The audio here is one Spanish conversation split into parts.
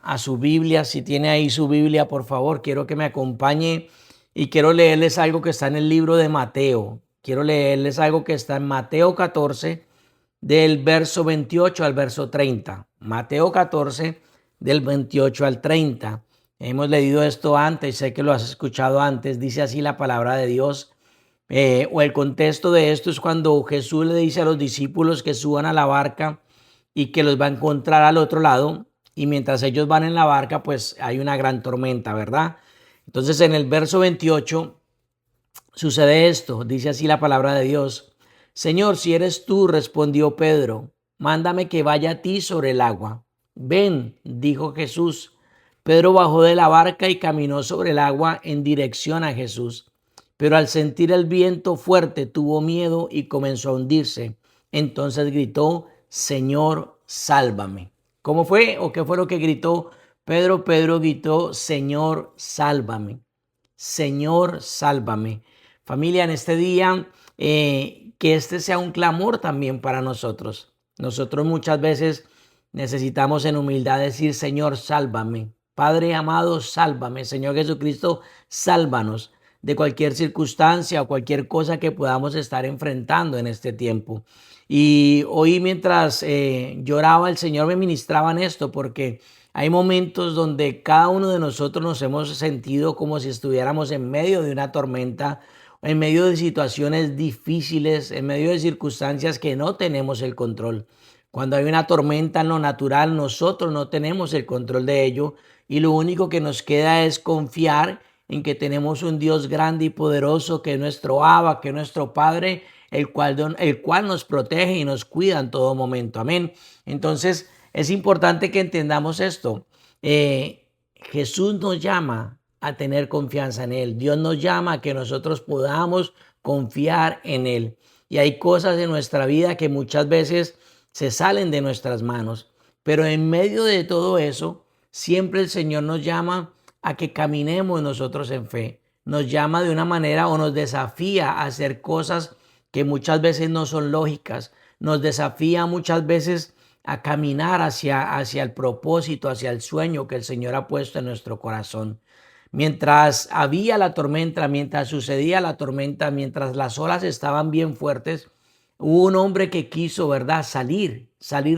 a su Biblia. Si tiene ahí su Biblia, por favor, quiero que me acompañe y quiero leerles algo que está en el libro de Mateo. Quiero leerles algo que está en Mateo 14, del verso 28 al verso 30. Mateo 14, del 28 al 30. Hemos leído esto antes, sé que lo has escuchado antes. Dice así la palabra de Dios. O el contexto de esto es cuando Jesús le dice a los discípulos que suban a la barca y que los va a encontrar al otro lado. Y mientras ellos van en la barca, pues hay una gran tormenta, ¿verdad? Entonces en el verso 28 sucede esto. Dice así la palabra de Dios. Señor, si eres tú, respondió Pedro, mándame que vaya a ti sobre el agua. Ven, dijo Jesús. Pedro bajó de la barca y caminó sobre el agua en dirección a Jesús. Pero al sentir el viento fuerte tuvo miedo y comenzó a hundirse. Entonces gritó, Señor, sálvame. ¿Cómo fue o qué fue lo que gritó Pedro? Pedro gritó, Señor, sálvame. Señor, sálvame. Familia, en este día, que este sea un clamor también para nosotros. Nosotros muchas veces necesitamos en humildad decir, Señor, sálvame. Padre amado, sálvame. Señor Jesucristo, sálvanos de cualquier circunstancia o cualquier cosa que podamos estar enfrentando en este tiempo. Y hoy mientras lloraba, el Señor me ministraba en esto porque hay momentos donde cada uno de nosotros nos hemos sentido como si estuviéramos en medio de una tormenta, en medio de situaciones difíciles, en medio de circunstancias que no tenemos el control. Cuando hay una tormenta en lo natural, nosotros no tenemos el control de ello y lo único que nos queda es confiar en que tenemos un Dios grande y poderoso que es nuestro Abba, que es nuestro Padre, el cual nos protege y nos cuida en todo momento. Amén. Entonces es importante que entendamos esto. Jesús nos llama a tener confianza en Él. Dios nos llama a que nosotros podamos confiar en Él. Y hay cosas en nuestra vida que muchas veces se salen de nuestras manos. Pero en medio de todo eso, siempre el Señor nos llama a que caminemos nosotros en fe. Nos llama de una manera o nos desafía a hacer cosas que muchas veces no son lógicas. Nos desafía muchas veces a caminar hacia el propósito, hacia el sueño que el Señor ha puesto en nuestro corazón. Mientras había la tormenta, mientras sucedía la tormenta, mientras las olas estaban bien fuertes, hubo un hombre que quiso, ¿verdad?, salir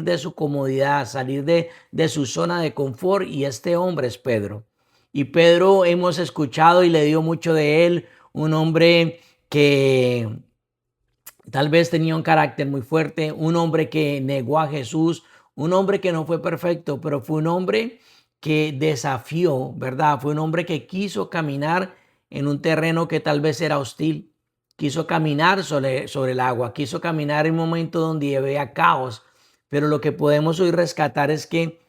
de su comodidad, salir de su zona de confort, y este hombre es Pedro. Y Pedro hemos escuchado y le dio mucho de él, un hombre que tal vez tenía un carácter muy fuerte, un hombre que negó a Jesús, un hombre que no fue perfecto, pero fue un hombre que desafió, ¿verdad? Fue un hombre que quiso caminar en un terreno que tal vez era hostil, quiso caminar sobre el agua, quiso caminar en un momento donde había caos, pero lo que podemos hoy rescatar es que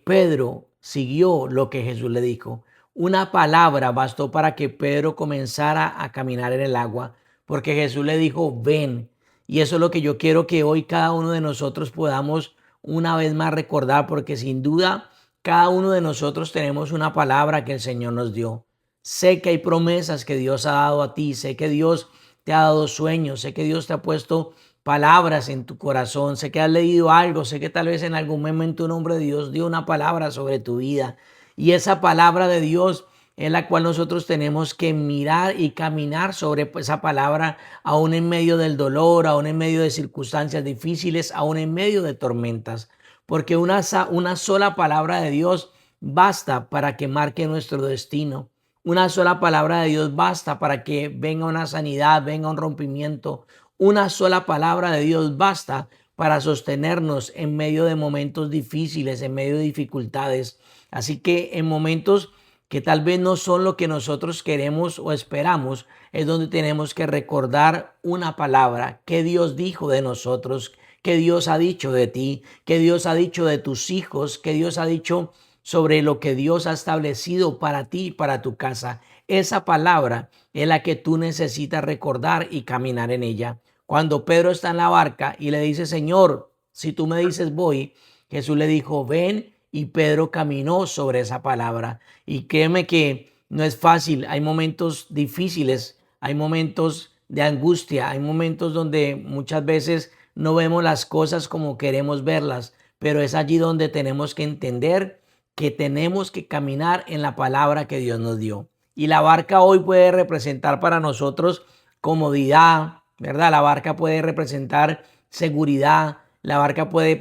Pedro siguió lo que Jesús le dijo. Una palabra bastó para que Pedro comenzara a caminar en el agua, porque Jesús le dijo, ven. Y eso es lo que yo quiero que hoy cada uno de nosotros podamos una vez más recordar, porque sin duda cada uno de nosotros tenemos una palabra que el Señor nos dio. Sé que hay promesas que Dios ha dado a ti, sé que Dios te ha dado sueños, sé que Dios te ha puesto palabras en tu corazón, sé que has leído algo, sé que tal vez en algún momento un hombre de Dios dio una palabra sobre tu vida, y esa palabra de Dios es la cual nosotros tenemos que mirar y caminar sobre esa palabra, aún en medio del dolor, aún en medio de circunstancias difíciles, aún en medio de tormentas, porque una sola palabra de Dios basta para que marque nuestro destino. Una sola palabra de Dios basta para que venga una sanidad, venga un rompimiento. Una sola palabra de Dios basta para sostenernos en medio de momentos difíciles, en medio de dificultades. Así que en momentos que tal vez no son lo que nosotros queremos o esperamos, es donde tenemos que recordar una palabra que Dios dijo de nosotros, que Dios ha dicho de ti, que Dios ha dicho de tus hijos, que Dios ha dicho sobre lo que Dios ha establecido para ti y para tu casa. Esa palabra es la que tú necesitas recordar y caminar en ella. Cuando Pedro está en la barca y le dice, Señor, si tú me dices voy, Jesús le dijo, ven, y Pedro caminó sobre esa palabra. Y créeme que no es fácil, hay momentos difíciles, hay momentos de angustia, hay momentos donde muchas veces no vemos las cosas como queremos verlas, pero es allí donde tenemos que entender que tenemos que caminar en la palabra que Dios nos dio. Y la barca hoy puede representar para nosotros comodidad, ¿verdad? La barca puede representar seguridad, la barca puede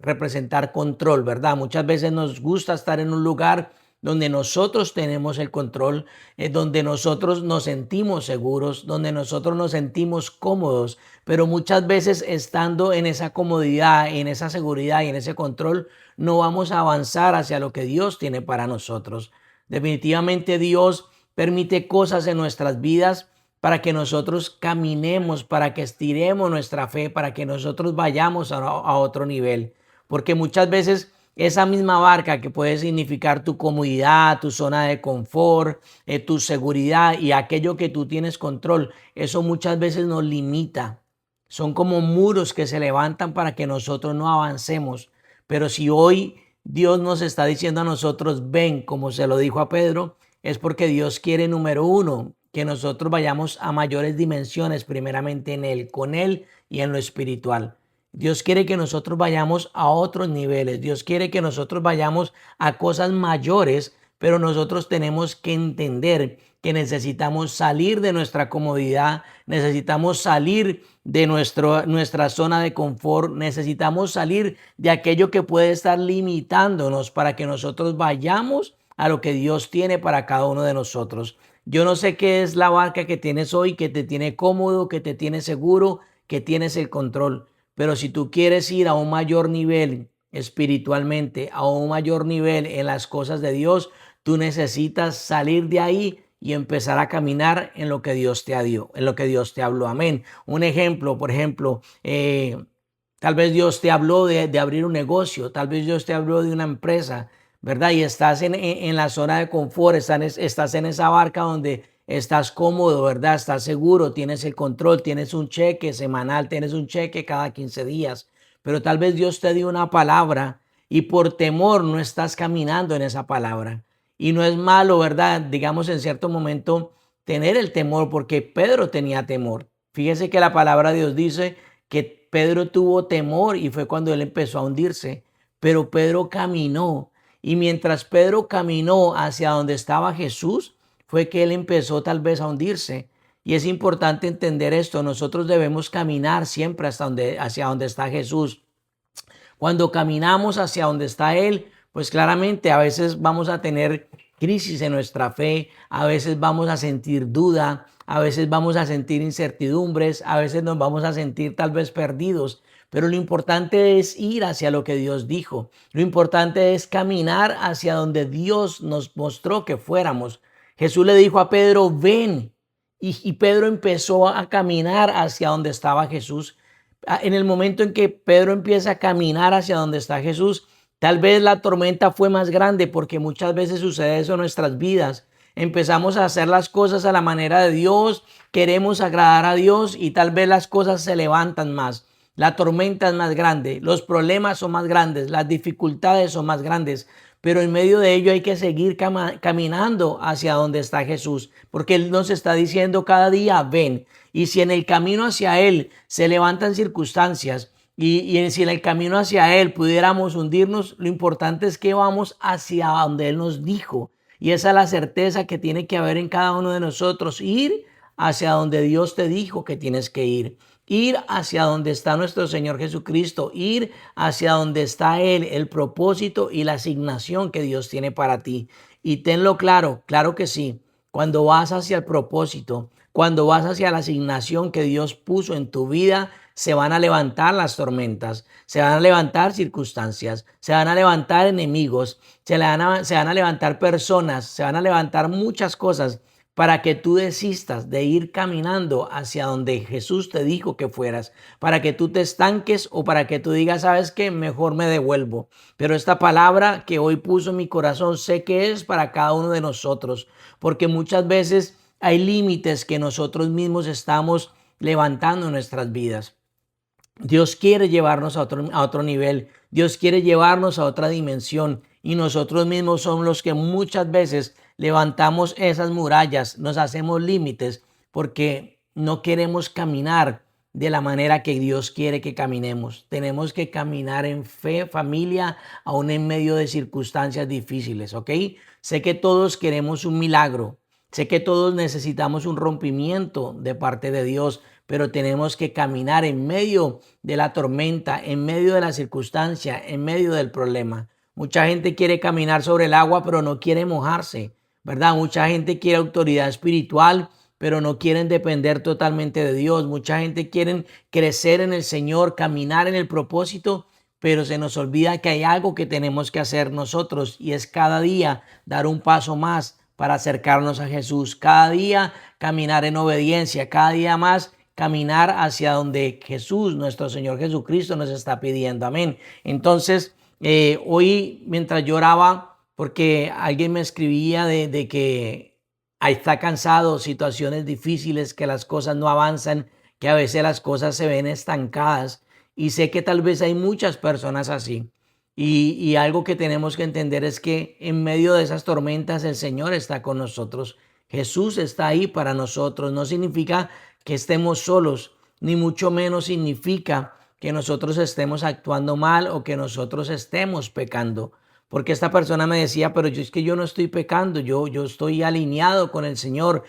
representar control, ¿verdad? Muchas veces nos gusta estar en un lugar donde nosotros tenemos el control, donde nosotros nos sentimos seguros, donde nosotros nos sentimos cómodos, pero muchas veces estando en esa comodidad, en esa seguridad y en ese control, no vamos a avanzar hacia lo que Dios tiene para nosotros. Definitivamente Dios permite cosas en nuestras vidas para que nosotros caminemos, para que estiremos nuestra fe, para que nosotros vayamos a otro nivel. Porque muchas veces esa misma barca que puede significar tu comodidad, tu zona de confort, tu seguridad y aquello que tú tienes control, eso muchas veces nos limita. Son como muros que se levantan para que nosotros no avancemos. Pero si hoy Dios nos está diciendo a nosotros, ven, como se lo dijo a Pedro, es porque Dios quiere, número uno, que nosotros vayamos a mayores dimensiones, primeramente en Él, con Él y en lo espiritual. Dios quiere que nosotros vayamos a otros niveles. Dios quiere que nosotros vayamos a cosas mayores, pero nosotros tenemos que entender que necesitamos salir de nuestra comodidad, necesitamos salir de nuestra zona de confort, necesitamos salir de aquello que puede estar limitándonos para que nosotros vayamos a lo que Dios tiene para cada uno de nosotros. Yo no sé qué es la barca que tienes hoy, que te tiene cómodo, que te tiene seguro, que tienes el control. Pero si tú quieres ir a un mayor nivel espiritualmente, a un mayor nivel en las cosas de Dios, tú necesitas salir de ahí y empezar a caminar en lo que Dios te dio, en lo que Dios te habló. Amén. Un ejemplo, por ejemplo, tal vez Dios te habló de abrir un negocio, tal vez Dios te habló de una empresa, ¿verdad? Y estás en la zona de confort, estás en esa barca donde estás cómodo, ¿verdad? Estás seguro, tienes el control, tienes un cheque semanal, tienes un cheque cada 15 días, pero tal vez Dios te dio una palabra y por temor no estás caminando en esa palabra. Y no es malo, ¿verdad? Digamos en cierto momento tener el temor, porque Pedro tenía temor. Fíjese que la palabra de Dios dice que Pedro tuvo temor y fue cuando él empezó a hundirse, pero Pedro caminó. Y mientras Pedro caminó hacia donde estaba Jesús, fue que él empezó tal vez a hundirse. Y es importante entender esto. Nosotros debemos caminar siempre hacia donde está Jesús. Cuando caminamos hacia donde está Él, pues claramente a veces vamos a tener crisis en nuestra fe, a veces vamos a sentir duda, a veces vamos a sentir incertidumbres, a veces nos vamos a sentir tal vez perdidos. Pero lo importante es ir hacia lo que Dios dijo. Lo importante es caminar hacia donde Dios nos mostró que fuéramos. Jesús le dijo a Pedro, ven. Y Pedro empezó a caminar hacia donde estaba Jesús. En el momento en que Pedro empieza a caminar hacia donde está Jesús, tal vez la tormenta fue más grande, porque muchas veces sucede eso en nuestras vidas. Empezamos a hacer las cosas a la manera de Dios, queremos agradar a Dios y tal vez las cosas se levantan más. La tormenta es más grande, los problemas son más grandes, las dificultades son más grandes, pero en medio de ello hay que seguir caminando hacia donde está Jesús, porque Él nos está diciendo cada día, ven. Y si en el camino hacia Él se levantan circunstancias y si en el camino hacia Él pudiéramos hundirnos, lo importante es que vamos hacia donde Él nos dijo. Y esa es la certeza que tiene que haber en cada uno de nosotros, ir hacia donde Dios te dijo que tienes que ir. Ir hacia donde está nuestro Señor Jesucristo, ir hacia donde está Él, el propósito y la asignación que Dios tiene para ti. Y tenlo claro, claro que sí, cuando vas hacia el propósito, cuando vas hacia la asignación que Dios puso en tu vida, se van a levantar las tormentas, se van a levantar circunstancias, se van a levantar enemigos, se van a levantar personas, se van a levantar muchas cosas para que tú desistas de ir caminando hacia donde Jesús te dijo que fueras, para que tú te estanques o para que tú digas, ¿sabes qué? Mejor me devuelvo. Pero esta palabra que hoy puso en mi corazón, sé que es para cada uno de nosotros, porque muchas veces hay límites que nosotros mismos estamos levantando en nuestras vidas. Dios quiere llevarnos a otro nivel, Dios quiere llevarnos a otra dimensión y nosotros mismos somos los que muchas veces levantamos esas murallas, nos hacemos límites porque no queremos caminar de la manera que Dios quiere que caminemos. Tenemos que caminar en fe, familia, aún en medio de circunstancias difíciles, ¿ok? Sé que todos queremos un milagro, sé que todos necesitamos un rompimiento de parte de Dios, pero tenemos que caminar en medio de la tormenta, en medio de la circunstancia, en medio del problema. Mucha gente quiere caminar sobre el agua, pero no quiere mojarse, ¿verdad? Mucha gente quiere autoridad espiritual, pero no quieren depender totalmente de Dios. Mucha gente quiere crecer en el Señor, caminar en el propósito, pero se nos olvida que hay algo que tenemos que hacer nosotros y es cada día dar un paso más para acercarnos a Jesús. Cada día caminar en obediencia, cada día más caminar hacia donde Jesús, nuestro Señor Jesucristo, nos está pidiendo. Amén. Entonces, hoy mientras lloraba, porque alguien me escribía de que está cansado, situaciones difíciles, que las cosas no avanzan, que a veces las cosas se ven estancadas. Y sé que tal vez hay muchas personas así. Y algo que tenemos que entender es que en medio de esas tormentas el Señor está con nosotros. Jesús está ahí para nosotros. No significa que estemos solos, ni mucho menos significa que nosotros estemos actuando mal o que nosotros estemos pecando. Porque esta persona me decía, pero es que yo no estoy pecando, yo estoy alineado con el Señor,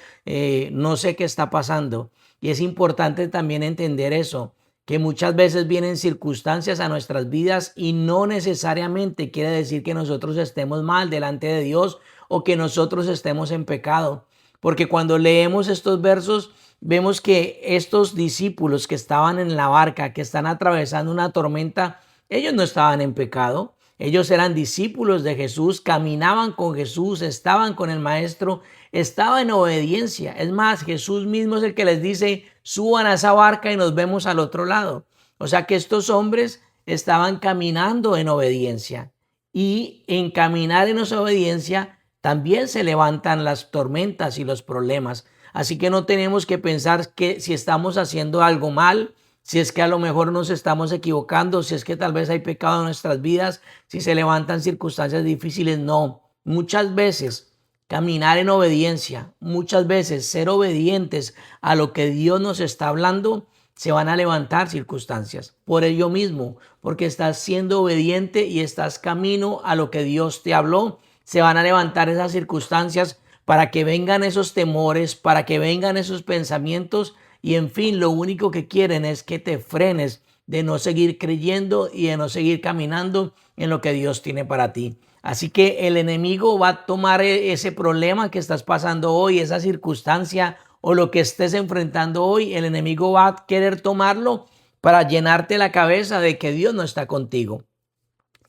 no sé qué está pasando. Y es importante también entender eso, que muchas veces vienen circunstancias a nuestras vidas y no necesariamente quiere decir que nosotros estemos mal delante de Dios o que nosotros estemos en pecado. Porque cuando leemos estos versos, vemos que estos discípulos que estaban en la barca, que están atravesando una tormenta, ellos no estaban en pecado. Ellos eran discípulos de Jesús, caminaban con Jesús, estaban con el Maestro, estaban en obediencia. Es más, Jesús mismo es el que les dice, suban a esa barca y nos vemos al otro lado. O sea que estos hombres estaban caminando en obediencia. Y en caminar en esa obediencia también se levantan las tormentas y los problemas. Así que no tenemos que pensar que si estamos haciendo algo mal, si es que a lo mejor nos estamos equivocando, si es que tal vez hay pecado en nuestras vidas, si se levantan circunstancias difíciles, no. Muchas veces caminar en obediencia, muchas veces ser obedientes a lo que Dios nos está hablando, se van a levantar circunstancias. Por ello mismo, porque estás siendo obediente y estás camino a lo que Dios te habló, se van a levantar esas circunstancias para que vengan esos temores, para que vengan esos pensamientos y en fin, lo único que quieren es que te frenes de no seguir creyendo y de no seguir caminando en lo que Dios tiene para ti. Así que el enemigo va a tomar ese problema que estás pasando hoy, esa circunstancia o lo que estés enfrentando hoy, el enemigo va a querer tomarlo para llenarte la cabeza de que Dios no está contigo,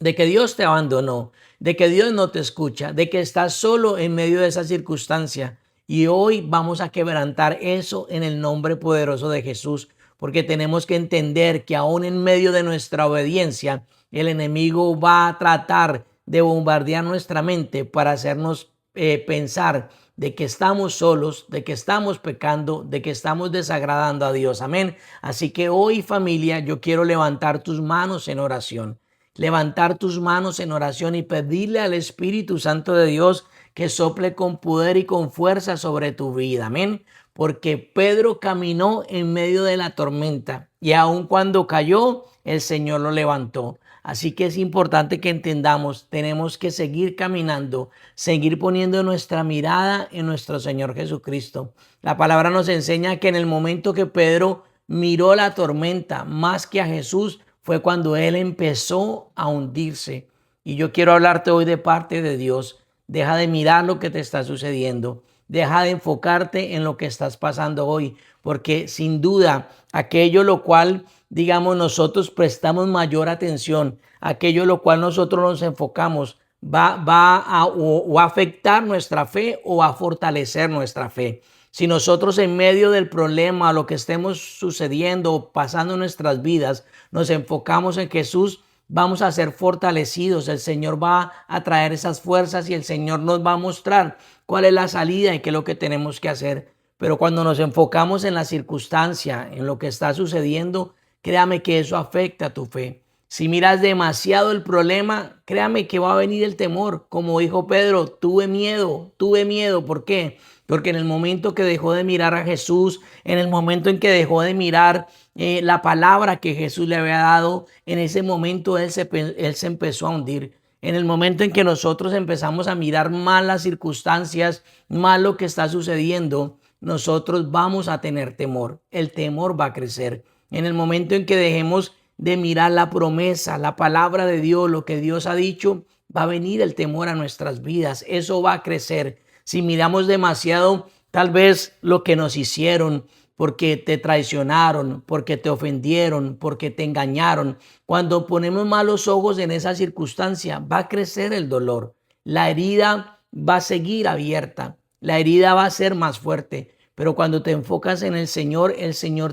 de que Dios te abandonó, de que Dios no te escucha, de que estás solo en medio de esa circunstancia. Y hoy vamos a quebrantar eso en el nombre poderoso de Jesús, porque tenemos que entender que aún en medio de nuestra obediencia, el enemigo va a tratar de bombardear nuestra mente para hacernos pensar de que estamos solos, de que estamos pecando, de que estamos desagradando a Dios. Amén. Así que hoy, familia, yo quiero levantar tus manos en oración. Levantar tus manos en oración y pedirle al Espíritu Santo de Dios que sople con poder y con fuerza sobre tu vida. Amén. Porque Pedro caminó en medio de la tormenta y aun cuando cayó, el Señor lo levantó. Así que es importante que entendamos, tenemos que seguir caminando, seguir poniendo nuestra mirada en nuestro Señor Jesucristo. La palabra nos enseña que en el momento que Pedro miró la tormenta más que a Jesús, fue cuando él empezó a hundirse. Y yo quiero hablarte hoy de parte de Dios. Deja de mirar lo que te está sucediendo. Deja de enfocarte en lo que estás pasando hoy, porque sin duda aquello lo cual, digamos, nosotros prestamos mayor atención, aquello lo cual nosotros nos enfocamos, va a afectar nuestra fe o a fortalecer nuestra fe. Si nosotros en medio del problema, lo que estemos sucediendo o pasando en nuestras vidas, nos enfocamos en Jesús, vamos a ser fortalecidos. El Señor va a traer esas fuerzas y el Señor nos va a mostrar cuál es la salida y qué es lo que tenemos que hacer. Pero cuando nos enfocamos en la circunstancia, en lo que está sucediendo, créame que eso afecta a tu fe. Si miras demasiado el problema, créame que va a venir el temor. Como dijo Pedro, tuve miedo, tuve miedo. ¿Por qué? Porque en el momento que dejó de mirar a Jesús, en el momento en que dejó de mirar la palabra que Jesús le había dado, en ese momento él se empezó a hundir. En el momento en que nosotros empezamos a mirar mal las circunstancias, mal lo que está sucediendo, nosotros vamos a tener temor. El temor va a crecer. En el momento en que dejemos de mirar la promesa, la palabra de Dios, lo que Dios ha dicho, va a venir el temor a nuestras vidas. Eso va a crecer. Si miramos demasiado, tal vez lo que nos hicieron, porque te traicionaron, porque te ofendieron, porque te engañaron. Cuando ponemos malos ojos en esa circunstancia, va a crecer el dolor. La herida va a seguir abierta. La herida va a ser más fuerte. Pero cuando te enfocas en el Señor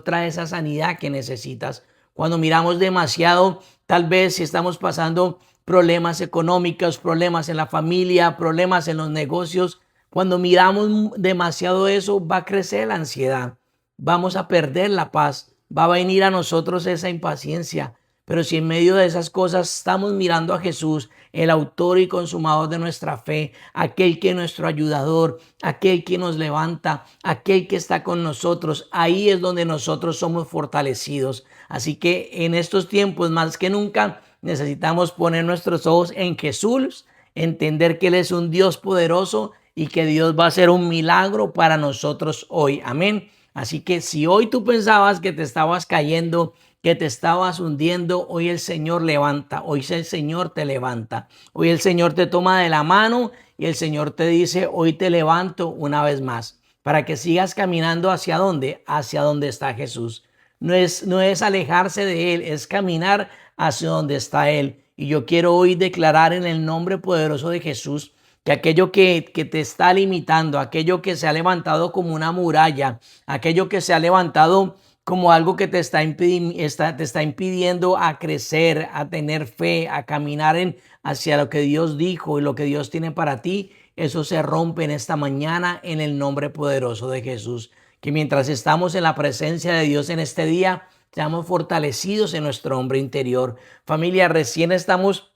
trae esa sanidad que necesitas. Cuando miramos demasiado, tal vez si estamos pasando problemas económicos, problemas en la familia, problemas en los negocios, cuando miramos demasiado eso, va a crecer la ansiedad. Vamos a perder la paz, va a venir a nosotros esa impaciencia. Pero si en medio de esas cosas estamos mirando a Jesús, el autor y consumador de nuestra fe, aquel que es nuestro ayudador, aquel que nos levanta, aquel que está con nosotros, ahí es donde nosotros somos fortalecidos. Así que en estos tiempos más que nunca necesitamos poner nuestros ojos en Jesús, entender que Él es un Dios poderoso y que Dios va a hacer un milagro para nosotros hoy. Amén. Así que si hoy tú pensabas que te estabas cayendo, que te estabas hundiendo, hoy el Señor levanta, hoy el Señor te levanta, hoy el Señor te toma de la mano y el Señor te dice, hoy te levanto una vez más, para que sigas caminando hacia dónde, hacia donde está Jesús. No es alejarse de Él, es caminar hacia donde está Él. Y yo quiero hoy declarar en el nombre poderoso de Jesús que aquello que te está limitando, aquello que se ha levantado como una muralla, aquello que se ha levantado como algo que te está impidiendo a crecer, a tener fe, a caminar hacia lo que Dios dijo y lo que Dios tiene para ti, eso se rompe en esta mañana en el nombre poderoso de Jesús. Que mientras estamos en la presencia de Dios en este día, seamos fortalecidos en nuestro hombre interior. Familia, recién estamos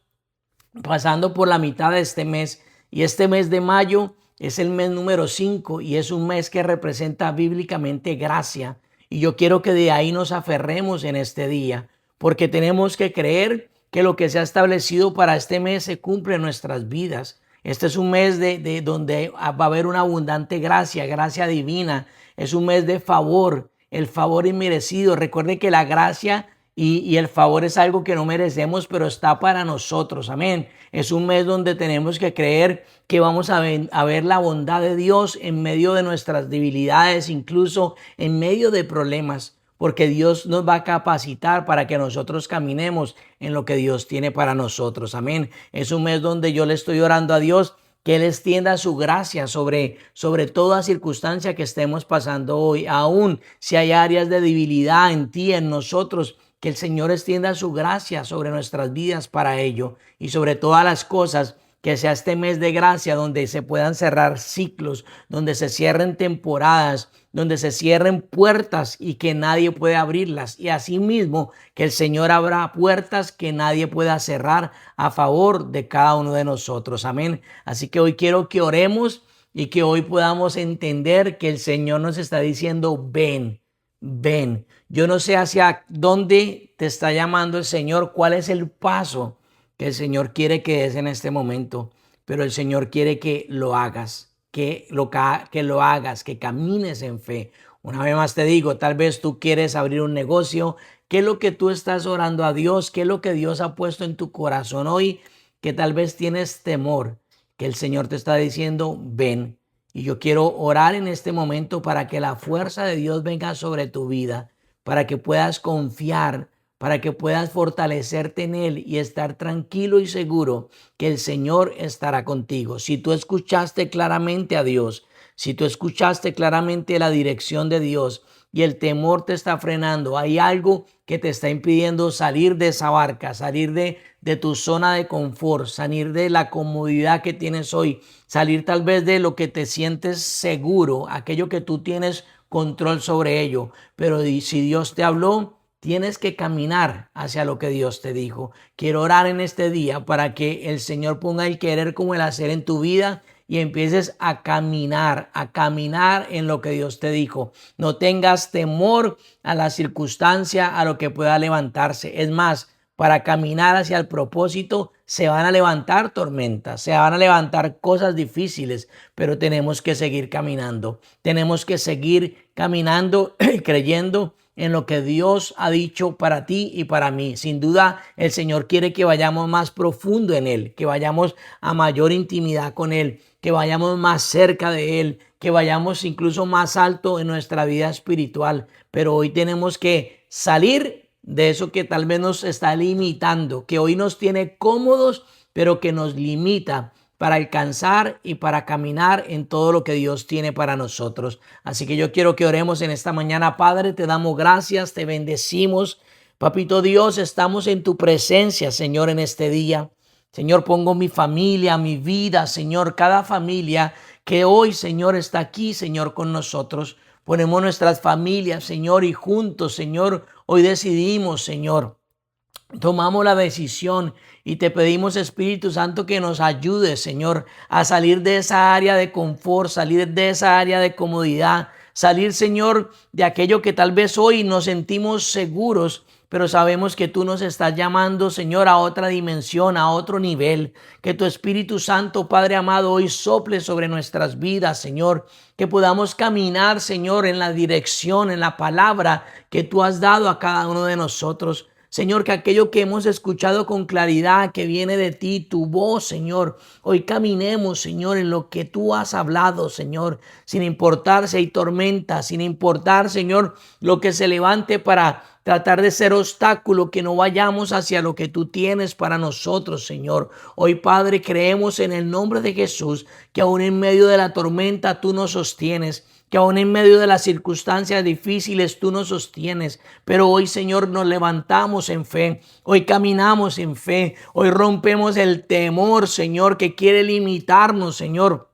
pasando por la mitad de este mes. Y este mes de mayo es el mes número 5 y es un mes que representa bíblicamente gracia. Y yo quiero que de ahí nos aferremos en este día, porque tenemos que creer que lo que se ha establecido para este mes se cumple en nuestras vidas. Este es un mes de donde va a haber una abundante gracia, gracia divina. Es un mes de favor, el favor inmerecido. Recuerden que la gracia y el favor es algo que no merecemos, pero está para nosotros. Amén. Es un mes donde tenemos que creer que vamos a ver la bondad de Dios en medio de nuestras debilidades, incluso en medio de problemas, porque Dios nos va a capacitar para que nosotros caminemos en lo que Dios tiene para nosotros. Amén. Es un mes donde yo le estoy orando a Dios que Él extienda su gracia sobre toda circunstancia que estemos pasando hoy. Aún si hay áreas de debilidad en ti, en nosotros, que el Señor extienda su gracia sobre nuestras vidas para ello. Y sobre todas las cosas, que sea este mes de gracia donde se puedan cerrar ciclos, donde se cierren temporadas, donde se cierren puertas y que nadie puede abrirlas. Y asimismo, que el Señor abra puertas que nadie pueda cerrar a favor de cada uno de nosotros. Amén. Así que hoy quiero que oremos y que hoy podamos entender que el Señor nos está diciendo, ven, ven. Yo no sé hacia dónde te está llamando el Señor, cuál es el paso que el Señor quiere que des en este momento, pero el Señor quiere que lo hagas, que lo hagas, que camines en fe. Una vez más te digo, tal vez tú quieres abrir un negocio. ¿Qué es lo que tú estás orando a Dios? ¿Qué es lo que Dios ha puesto en tu corazón hoy? Que tal vez tienes temor, que el Señor te está diciendo, ven. Y yo quiero orar en este momento para que la fuerza de Dios venga sobre tu vida, para que puedas confiar, para que puedas fortalecerte en Él y estar tranquilo y seguro que el Señor estará contigo. Si tú escuchaste claramente a Dios, si tú escuchaste claramente la dirección de Dios y el temor te está frenando, hay algo que te está impidiendo salir de esa barca, salir de tu zona de confort, salir de la comodidad que tienes hoy, salir tal vez de lo que te sientes seguro, aquello que tú tienes control sobre ello. Pero si Dios te habló, tienes que caminar hacia lo que Dios te dijo. Quiero orar en este día para que el Señor ponga el querer como el hacer en tu vida y empieces a caminar en lo que Dios te dijo. No tengas temor a la circunstancia, a lo que pueda levantarse. Es más, para caminar hacia el propósito se van a levantar tormentas, se van a levantar cosas difíciles, pero tenemos que seguir caminando. Tenemos que seguir caminando y creyendo en lo que Dios ha dicho para ti y para mí. Sin duda, el Señor quiere que vayamos más profundo en Él, que vayamos a mayor intimidad con Él, que vayamos más cerca de Él, que vayamos incluso más alto en nuestra vida espiritual. Pero hoy tenemos que salir de eso que tal vez nos está limitando, que hoy nos tiene cómodos, pero que nos limita para alcanzar y para caminar en todo lo que Dios tiene para nosotros. Así que yo quiero que oremos en esta mañana. Padre, te damos gracias, te bendecimos. Papito Dios, estamos en tu presencia, Señor, en este día. Señor, pongo mi familia, mi vida, Señor, cada familia que hoy, Señor, está aquí, Señor, con nosotros. Ponemos nuestras familias, Señor, y juntos, Señor, hoy decidimos, Señor, tomamos la decisión y te pedimos, Espíritu Santo, que nos ayude, Señor, a salir de esa área de confort, salir de esa área de comodidad, salir, Señor, de aquello que tal vez hoy nos sentimos seguros, pero sabemos que tú nos estás llamando, Señor, a otra dimensión, a otro nivel. Que tu Espíritu Santo, Padre amado, hoy sople sobre nuestras vidas, Señor. Que podamos caminar, Señor, en la dirección, en la palabra que tú has dado a cada uno de nosotros. Señor, que aquello que hemos escuchado con claridad, que viene de ti, tu voz, Señor, hoy caminemos, Señor, en lo que tú has hablado, Señor, sin importar si hay tormenta, sin importar, Señor, lo que se levante para tratar de ser obstáculo, que no vayamos hacia lo que tú tienes para nosotros, Señor. Hoy, Padre, creemos en el nombre de Jesús, que aún en medio de la tormenta tú nos sostienes, que aún en medio de las circunstancias difíciles tú nos sostienes. Pero hoy, Señor, nos levantamos en fe. Hoy caminamos en fe. Hoy rompemos el temor, Señor, que quiere limitarnos, Señor,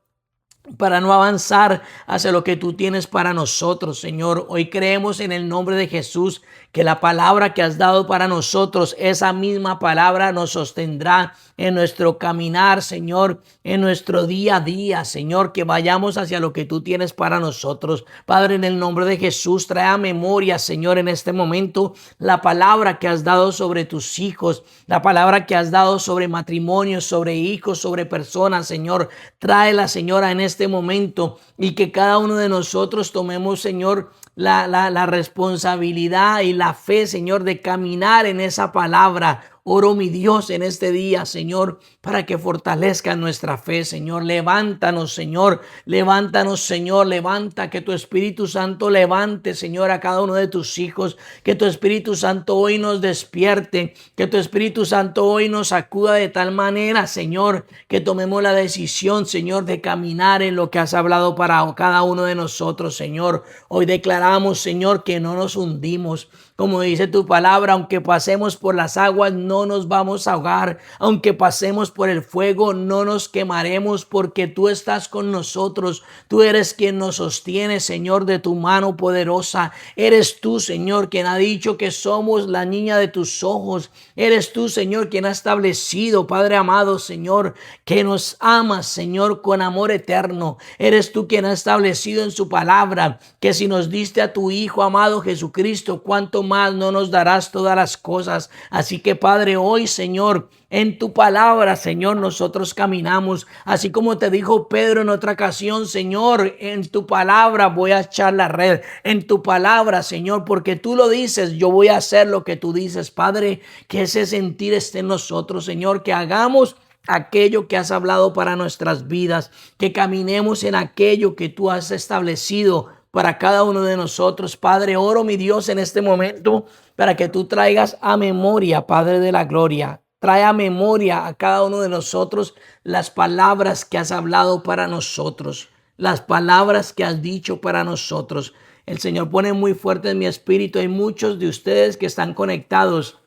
para no avanzar hacia lo que tú tienes para nosotros, Señor. Hoy creemos en el nombre de Jesús que la palabra que has dado para nosotros, esa misma palabra nos sostendrá en nuestro caminar, Señor, en nuestro día a día, Señor, que vayamos hacia lo que tú tienes para nosotros. Padre, en el nombre de Jesús, trae a memoria, Señor, en este momento la palabra que has dado sobre tus hijos, la palabra que has dado sobre matrimonios, sobre hijos, sobre personas, Señor. Tráela, Señora, en este momento, y que cada uno de nosotros tomemos, Señor, la responsabilidad y la fe, Señor, de caminar en esa palabra. Oro, mi Dios, en este día, Señor, para que fortalezca nuestra fe, Señor. Levántanos, Señor. Levántanos, Señor. Levanta, que tu Espíritu Santo levante, Señor, a cada uno de tus hijos. Que tu Espíritu Santo hoy nos despierte. Que tu Espíritu Santo hoy nos sacuda de tal manera, Señor, que tomemos la decisión, Señor, de caminar en lo que has hablado para cada uno de nosotros, Señor. Hoy declaramos, Señor, que no nos hundimos. Como dice tu palabra, aunque pasemos por las aguas, no nos vamos a ahogar. Aunque pasemos por el fuego, no nos quemaremos, porque tú estás con nosotros. Tú eres quien nos sostiene, Señor, de tu mano poderosa. Eres tú, Señor, quien ha dicho que somos la niña de tus ojos. Eres tú, Señor, quien ha establecido, Padre amado, Señor, que nos amas, Señor, con amor eterno. Eres tú quien ha establecido en su palabra que si nos diste a tu Hijo amado Jesucristo, cuánto más no nos darás todas las cosas. Así que, Padre, hoy, Señor, en tu palabra, Señor, nosotros caminamos. Así como te dijo Pedro en otra ocasión, Señor, en tu palabra voy a echar la red. En tu palabra, Señor, porque tú lo dices, yo voy a hacer lo que tú dices. Padre, que ese sentir esté en nosotros, Señor, que hagamos aquello que has hablado para nuestras vidas, que caminemos en aquello que tú has establecido para cada uno de nosotros. Padre, oro, mi Dios, en este momento para que tú traigas a memoria, Padre de la gloria, trae a memoria a cada uno de nosotros las palabras que has hablado para nosotros, las palabras que has dicho para nosotros. El Señor pone muy fuerte en mi espíritu. Hay muchos de ustedes que están conectados,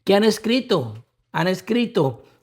que han escrito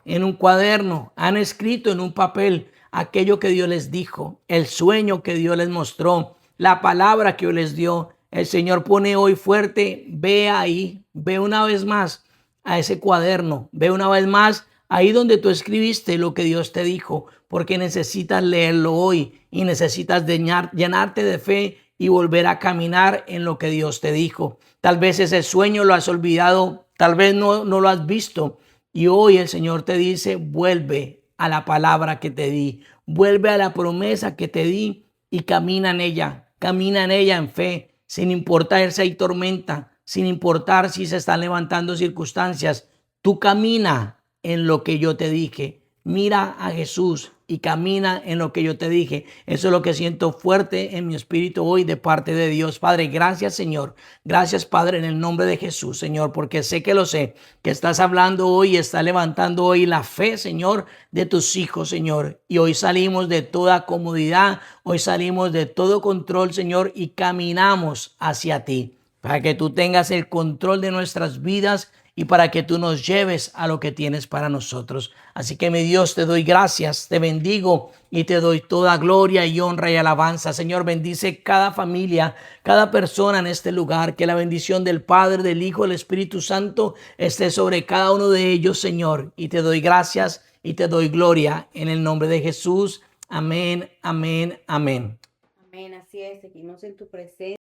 en un cuaderno, han escrito en un papel aquello que Dios les dijo, el sueño que Dios les mostró, la palabra que Dios les dio. El Señor pone hoy fuerte, ve ahí, ve una vez más a ese cuaderno, ve una vez más ahí donde tú escribiste lo que Dios te dijo, porque necesitas leerlo hoy y necesitas llenarte de fe y volver a caminar en lo que Dios te dijo. Tal vez ese sueño lo has olvidado, tal vez no lo has visto, y hoy el Señor te dice, vuelve a la palabra que te di, vuelve a la promesa que te di y camina en ella en fe, sin importar si hay tormenta, sin importar si se están levantando circunstancias. Tú camina en lo que yo te dije. Mira a Jesús y camina en lo que yo te dije. Eso es lo que siento fuerte en mi espíritu hoy de parte de Dios. Padre, gracias, Señor. Gracias, Padre, en el nombre de Jesús, Señor, porque sé que lo sé, que estás hablando hoy, estás levantando hoy la fe, Señor, de tus hijos, Señor. Y hoy salimos de toda comodidad, hoy salimos de todo control, Señor, y caminamos hacia ti, para que tú tengas el control de nuestras vidas y para que tú nos lleves a lo que tienes para nosotros. Así que mi Dios, te doy gracias, te bendigo y te doy toda gloria y honra y alabanza. Señor, bendice cada familia, cada persona en este lugar, que la bendición del Padre, del Hijo, del Espíritu Santo esté sobre cada uno de ellos, Señor. Y te doy gracias y te doy gloria en el nombre de Jesús. Amén, amén, amén. Amén, así es, seguimos en tu presencia.